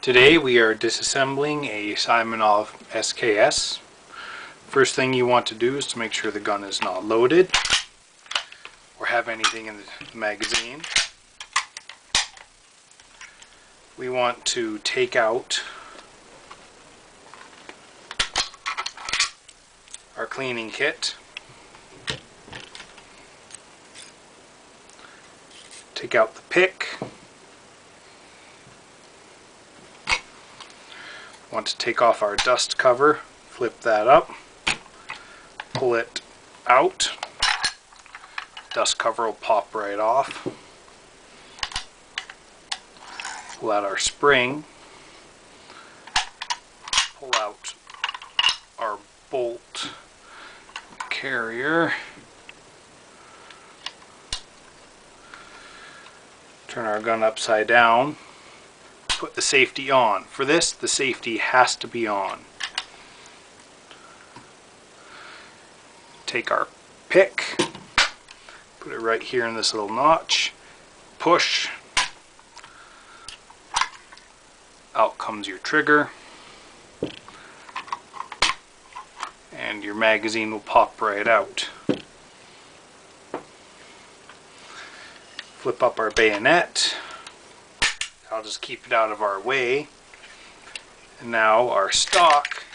Today we are disassembling a Simonov SKS. First thing you want to do is to make sure the gun is not loaded or have anything in the magazine. We want to take out our cleaning kit. Take out the pick. Want to take off our dust cover, flip that up, pull it out. Dust cover will pop right off. Pull out our spring, pull out our bolt carrier, turn our gun upside down, put the safety on. For this, the safety has to be on. Take our pick, put it right here in this little notch, push, out comes your trigger, and your magazine will pop right out. Flip up our bayonet. I'll just keep it out of our way. And now our stock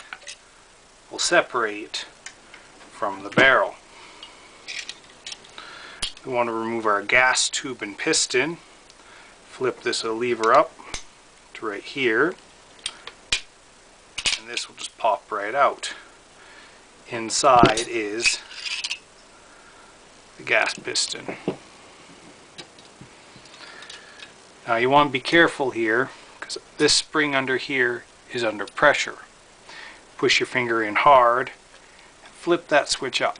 will separate from the barrel. We want to remove our gas tube and piston. Flip this lever up to right here, and this will just pop right out. Inside is the gas piston. Now you want to be careful here because this spring under here is under pressure. Push your finger in hard, flip that switch up,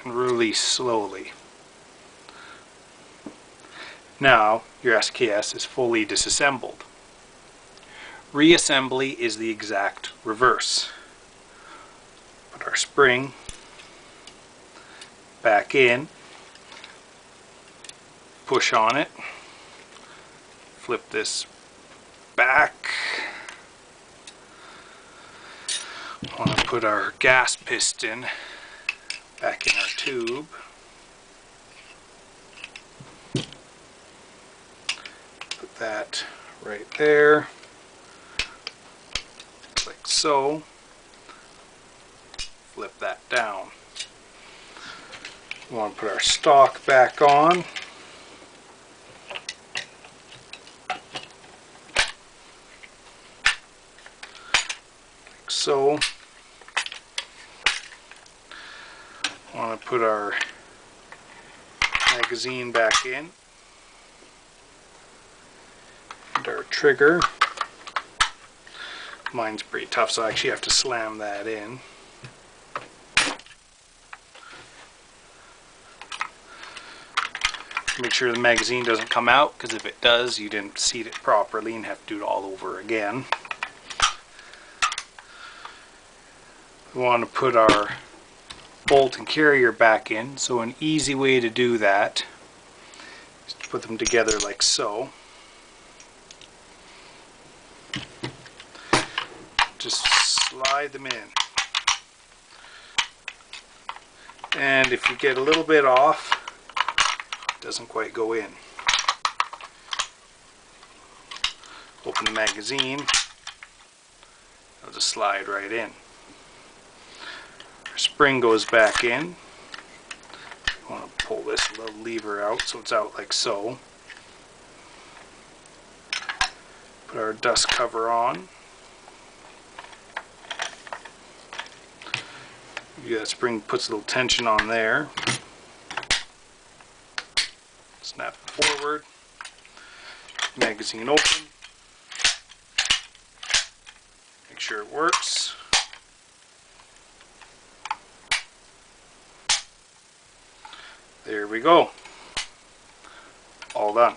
and release slowly. Now your SKS is fully disassembled. Reassembly is the exact reverse. Put our spring back in, push on it, flip this back. Want to put our gas piston back in our tube. Put that right there, like so. Flip that down. We want to put our stock back on. So, want to put our magazine back in, and our trigger. Mine's pretty tough, so I actually have to slam that in. Make sure the magazine doesn't come out, because if it does, you didn't seat it properly and have to do it all over again. We want to put our bolt and carrier back in, so an easy way to do that is to put them together like so. Just slide them in. And if you get a little bit off, it doesn't quite go in. Open the magazine, it'll just slide right in. Spring goes back in. You want to pull this little lever out so it's out like so. Put our dust cover on. That spring puts a little tension on there. Snap it forward. Magazine open. Make sure it works. There we go. All done.